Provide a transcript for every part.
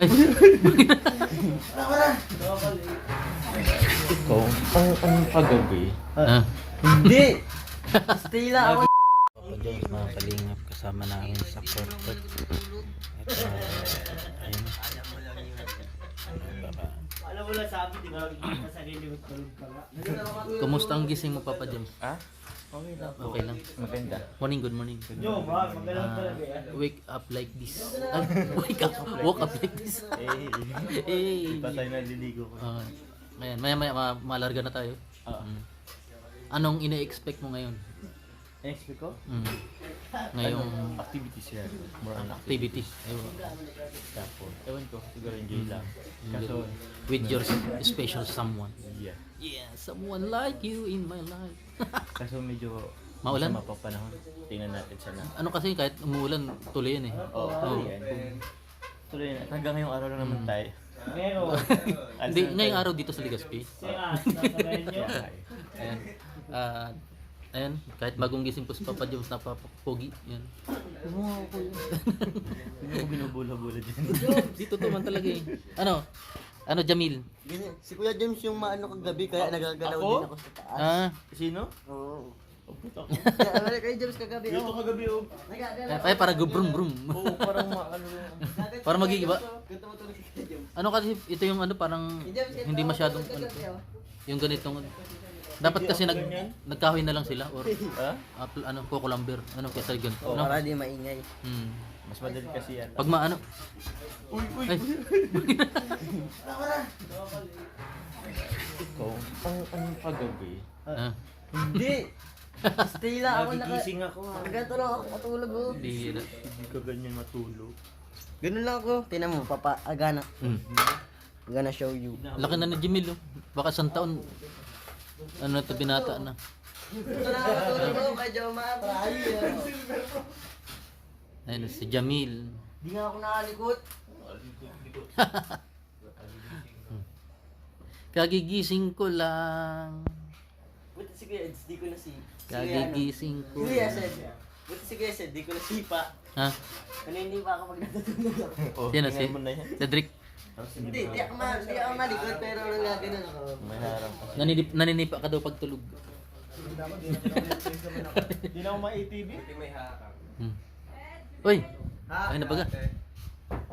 Ay, Ikaw, ang kagabi. ah. Hindi! Stay lang ako. Papa Jones, mga kalingap, kasama namin sa corporate. At, ayun. Baba. Alam mo lang sabi, di ba? Sa sarili mo tulog ka nga. Kumusta ang gising mo, Papa Jones? Ha? Okay lang. Okay lang. Maganda. Morning, good morning. Yo, ba? Magalang talaga yan. Wake up like this. Wake up, woke up like this. Eh, Patay na liligo ko. ngayon, maya malarga na tayo. Anong ine-expect mo ngayon? Expect ko? Ngayong Activities yan. More on activity. Ayun. Tapos, ewan ko, siguro enjoy lang. Kaso, With your special someone. yeah. Yeah, someone like you in my life. Kaso medyo Maulan? masama pa panahon. Tingnan natin sana. Ano kasi kahit umuulan, tuloy yan eh. Oo, Oo. yan. Tuloy na. Hanggang ngayong araw lang naman tayo. Meron. Hindi, ngayong araw dito sa Legazpi. Siya, sasabihin nyo. Ayan. Ayan, kahit bagong gising po si Papa Jones, napapogi. Yan. Hindi mo binubula-bula dyan. Dito to man talaga eh. Ano, Jamil? Ganyan. Si Kuya James yung maano kagabi, kaya nagagalaw Ako? din ako sa taas. Ah, Sino? Oo. Oh, puto. Kaya alam kay James kagabi. Dito kagabi oh. Nagagalaw. ay para brum brum. Oo, parang maano. Para magigiba. Ganito mo tulog si Kuya James. Ano kasi ito yung ano parang hindi masyadong yung ganitong dapat kasi nagkahoy na lang sila or Ha? ano kukulamber ano kaysa ganito. Oo, Ano? para di maingay. Mas madali kasi yan. Pag maano. Uy, uy, Ay. Ikaw, ang kagabi. Ah, Hindi! Stay lang ako. Nagigising ako. Nagato lang ako matulog oh. di na. Hindi ka ganyan matulog. Ganun lang ako. Tinan mo, papa, agana. I'm gonna show you. Laki na ni Jamil oh. Baka isang taon ano to binata na. Ito na ako matulog ako kay Jomar. Ayun si Jamil. Di nga ako nakalikot. Kagigising ko lang. Buti si Kuya Eds, di ko nasipa. Kagigising ko. Kuya Sed. Buti si Kuya Sed, di ko nasipa. Ha? Ano hindi pa ako pag natutulog ako. Oh, Yan na si tingnan mo na yan. Cedric. Hindi, di ako malikot pero nagaganon ako. May harap ka. Naninipa ka daw pag tulog. Hindi na ako ma-ATV. Hmm. Uy! Ay na baga.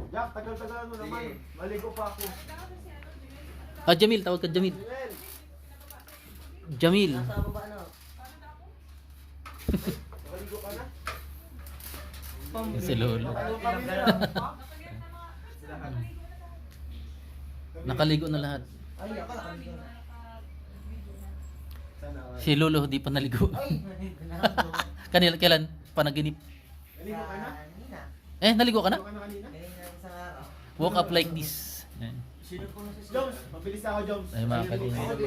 Jack, tagal-tagal mo naman. Maligo pa ako. Ah, Jamil, tawag ka Jamil. Jamil. Nasa baba ano? Maligo ka na? Yan si Lolo. Nakaligo na lahat. Ay, ako nakaligo. Si Lolo di pa naligo. Kanila kailan panaginip? Maligo ka na? Kanina. Naligo ka na? Ano kanina? Kanina sa araw. Walk up like this. Yan. Sino po nasa Jones, mabilis ako, Jones. Ay mga kalingap.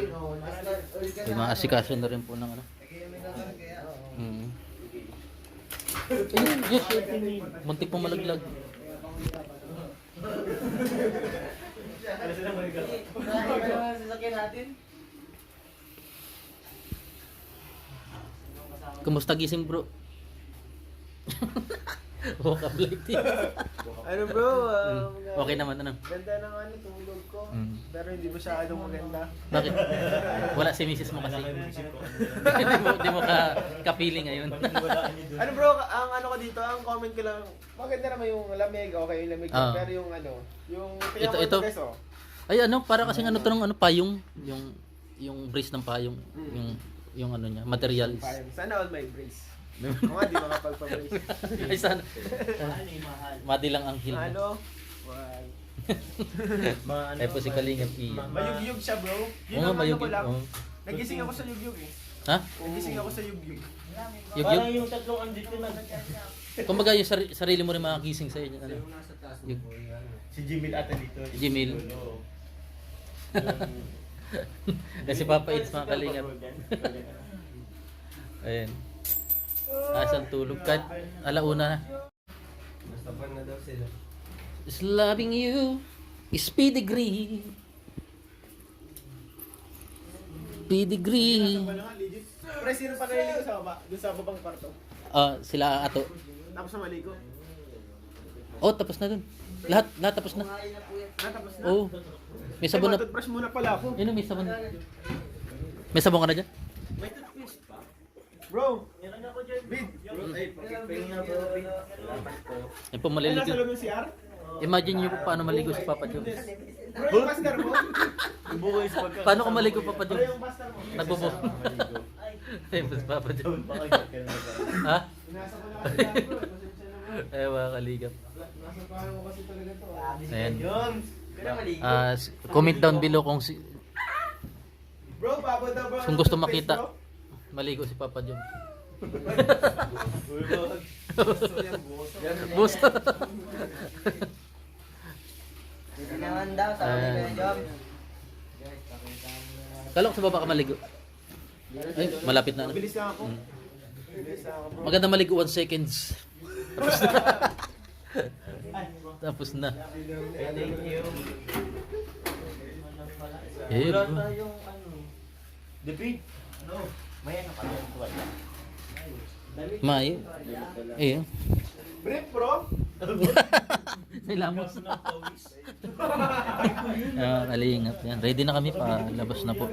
May mga asikaso na rin po ng ano. Ayun, yes, muntik pong malaglag. Sasakyan natin. Kumusta gising bro? Walk up like this. Ano bro? Okay naman ano. Ganda ng ano, tulog ko. Pero hindi masyadong maganda. Bakit? Wala si misis mo kasi. Di mo ka-feeling ngayon. Ano bro, ang ano ko dito, ang comment ko lang, maganda naman yung lamig, okay yung lamig. Ah. Pero yung ano, yung Ito. guys, oh. Ay ano, para kasing ano to ng ano payong, yung brace ng payong, yung ano niya, materials. Sana all my brace. Ako nga, di makapagpa-brace. Ay sana. Madi lang ang heel. Ano? Wow. Ay po si Kalingap I. Mayugyug siya bro. Yun Oo nga, ang ano mayugyug. ko lang. Oo. Nagising ako sa yugyug eh. Ha? Nagising ako sa yugyug. Yug-yug? yung tatlong andito na. Kumbaga yung sarili mo rin makagising sa iyo. Ano? Yug. Si Jimmy ata dito. Jimil. Kasi Papa It's mga Kalingap. Ayan. Asang tulog kahit alauna na. Nastapan na daw sila. Is loving you is pedigree. Pedigree. Pre, sino pa naliligo sa baba? Doon sa babang kwarto. Sila ato. Tapos na maligo. Oh, tapos na dun. Lahat tapos na. Tapos na. Oo. May sabon na. Toothbrush muna pala ako. Yun, may sabon. May sabon ka na dyan? Bro, Bid. Yan po, Ay, nasa maliligo. loob yung CR? Imagine nyo po paano maligo si Papa Jones. Bro, yung pastor mo? Paano ka maligo, Papa Bro, Jones? yung pastor mo? Nagbubo. Ay, mas Papa Jones. Ha? Inasa ko na kasi yan, bro. Pasensya naman. Ay, mga kaligap. Nasa bahay mo kasi talaga to. Ayan. Yun. Comment down below kung Bro, babad na ba? kung gusto makita maligo si Papa Jones. Bus. Hindi naman daw, sabi ni Kuya Jom. Kala ko sa baba ka maligo. Ay, malapit na. Bilis lang ako. Bilis lang ako, bro. Maganda maligo 1 seconds. Tapos na. Tapos na. Thank you. Eh, bro. yung ano. David, ano? May ano ka lang tuwala. Mayo. Eh. Brief, bro. May lamos. Kalingap yan. Ready na kami pa. Labas na po.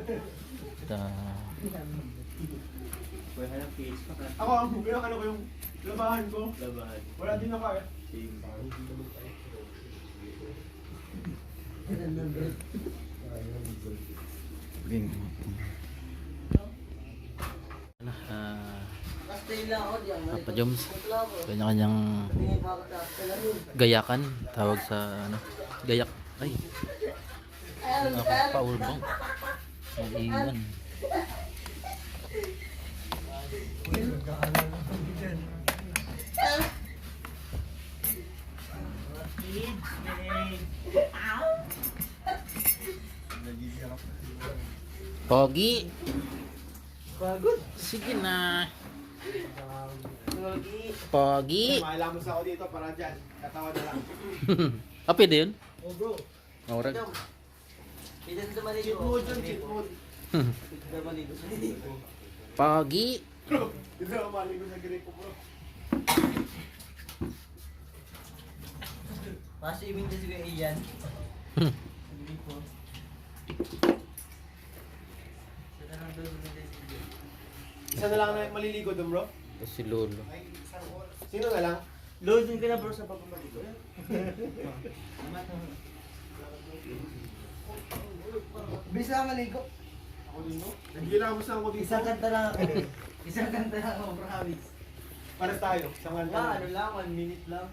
Kuya ng face pa. Ako, yung ano ko yung labahan ko. Labahan. Wala din na kaya. Stay lang ako diyan. Papa Jones. Kanya-kanyang gayakan. Tawag sa ano. Gayak. Ay. Nakapaulbong. Mag-iwan. Pogi. Pagod. Sige na. Pogi. Pogi. Mailamos ako dito para dyan. Katawa na lang. Pwede yun? Oh, bro. Maurag. Hindi na maligo. Cheat mode yun, cheat mode. Hindi na maligo sa ligo. Pogi. Bro, hindi na maligo sa gripo, bro. Masibing din si Kuya Ian. Ligo. Isa na lang na maliligo doon, bro. Si Lolo. Sino na lang? Load din ka na bro sa pagmamaligo. Bisa ka maligo. Ako din, no? Naghilamos na ako dito. Isang kanta lang ako. Isang kanta lang ako, promise. Para tayo. Isang Wala, kanta. ano lang, 1 minute lang.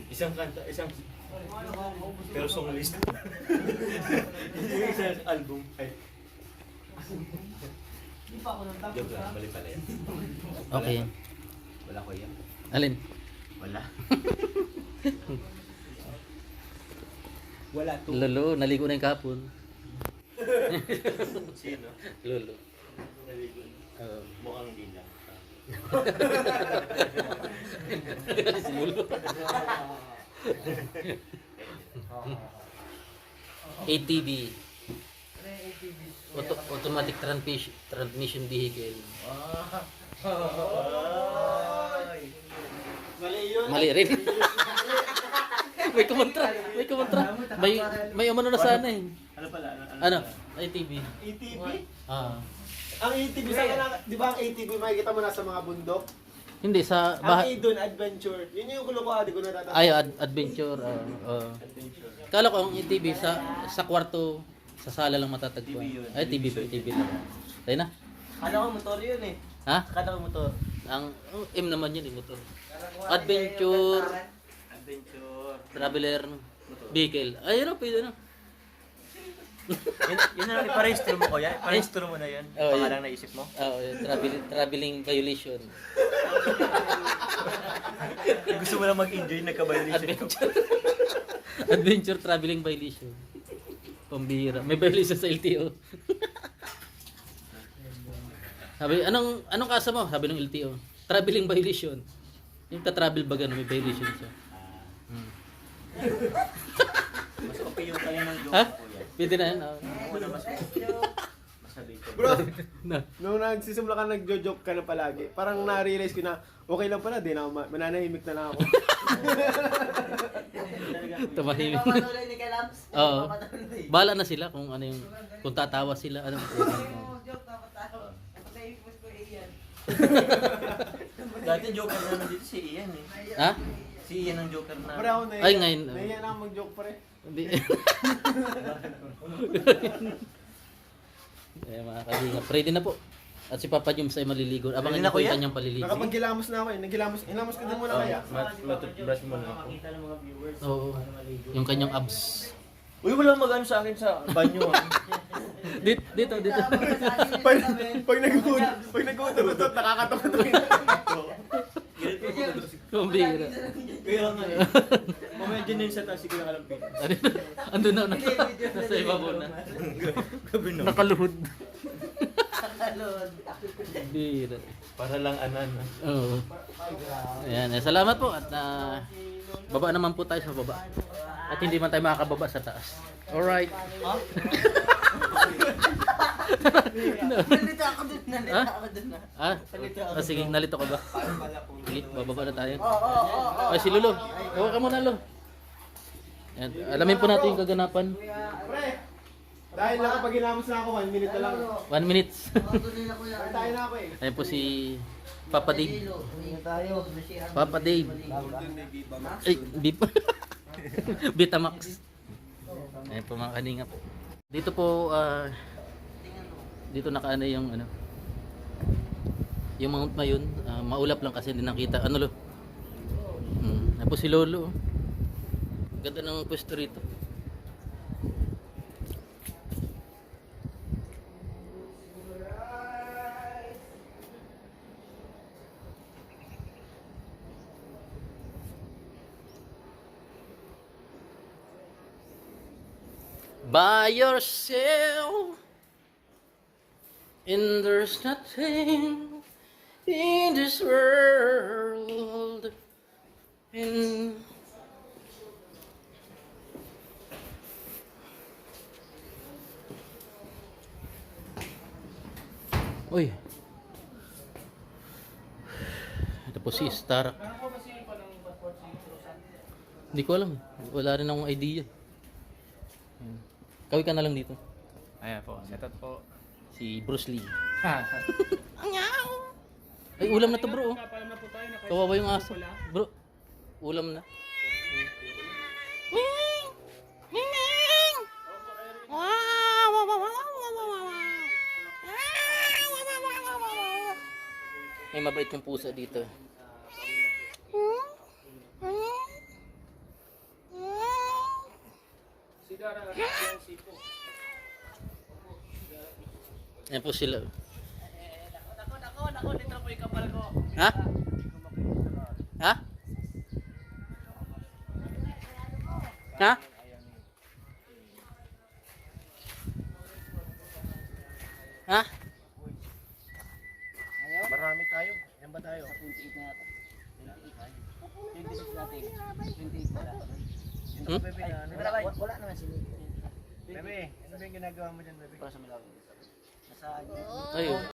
Isang kanta, isang... Pero song list. Isang album. Ay, Hindi pa ako nang tapos joke lang, mali pala yan. Okay. Wala ko yan. Alin? Wala. Wala to. Lolo, naligo na yung kapon. Sino? Lolo. Naligo. Mukhang di na. Si Lolo. ATV. Automatic transmission vehicle. Mali yun. Mali rin. May kumontra. May kumontra. May umano na sana eh. Ano pala? Ano? ATV. ATV? Ah. Ang ATV sa kanila, di ba ang ATV makikita mo nasa mga bundok? Hindi sa Ang bahay. Idon Adventure. Yun yung kulo ko, di ko natatanda. Ay, adventure. Kala ko ang ATV sa kwarto, sa sala lang matatagpuan. TV yun. Ay, TV lang. Tayo na. Kala ko motor yun eh. Ha? Kala ko motor. Ang M naman yun, motor. Adventure, Adventure. traveler, vehicle. Ay, ano, pwede na. Yun na lang, parehistro mo ko yan? Parehistro mo na yan? Oh, Pangalang naisip mo? Traveling violation. Gusto mo lang mag-enjoy, nagka-violation. Adventure. Adventure traveling violation. Pambihira. May violation sa LTO. Sabi, anong kasa mo? Sabi ng LTO. Traveling violation. Yung ka-travel ba gano'n, may violation siya. Mas okay yung kaya ng joke Ha? ko yan. Pwede na yan. Una mas masabi ko. Bro, Na. nung nagsisimula ka nagjo-joke ka na palagi, parang na-realize ko na okay lang pala, di na ako mananahimik na lang ako. Tumahimik. Papatuloy ni Kalams. Oo. Papatuloy. Bala na sila kung ano yung kung tatawa sila ano. Joke, tapos napatayin mo ko iyan. Dati joker na dito si Ian eh. Ha? Si Ian ang joker na. Pre, ako nahiya. Ay, ngayon, Nahiya na ako mag-joke, pre. Hindi. Eh mga kalingap, ready na po. At si Papa Jums ay maliligo. Abangan Ready niyo na, po yung kuya? kanyang paliligo. Nakapagkilamos na ako eh. Hinamos ko din muna kaya. Matutbrush mo na ako. Oo. Yung kanyang abs. Uy, wala mag-ano sa akin sa banyo ah. Dito. Pag nag-uutot, nakakatawa Kung bira. Kaya nga eh. Mamaya dyan din sa taas, sige na kalampin. Ando na, nasa ibabaw na. Gabi na. Nakaluhod. Kalod. Bira. Para lang anan. Oo. Ayan, salamat po at baba naman po tayo sa baba. At hindi man tayo makakababa sa taas. Alright. Nalito ako dun. Ha? Ah? Nalito ako. Sige, nalito ka ba? Sige, bababa na tayo. Oo. Ay, si Lolo. Huwag ka muna, Lolo. Ayan, alamin po natin yung kaganapan. Pre, dahil nakapagilamos na ako, 1 minute na lang. 1 minute. Tuloy na kuya. Tayo na ako eh. Ayan po si Papa Dave. Tingin tayo. Papa Dave. Ay, beef. Betamax. Ayan po mga kalingap. Dito po, dito nakaano yung ano. Yung Mount Mayon, maulap lang kasi hindi nakita. Ano lo? Ayan po si Lolo. Ganda ng pwesto rito. By yourself, and there's nothing in this world. In Uy. Ito po si Star. Hindi ko alam. Wala rin akong idea. Ayan. Kawin ka na lang dito. Ayan po, setup po. Si Bruce Lee. Ay, ulam na to bro. Kawawa yung aso. Bro, ulam na. May mabait yung pusa dito. Ayan po sila. Nako, dito po yung kapal ko. Ha? Ha? Ha? Ha? Marami tayo. Yan ba tayo? 28 na yata. 26 natin. 28 pala. Hmm? Wala naman si Nick. Bebe, ano ba yung ginagawa mo dyan, bebe? Para sa malawi. Nasa Ayun.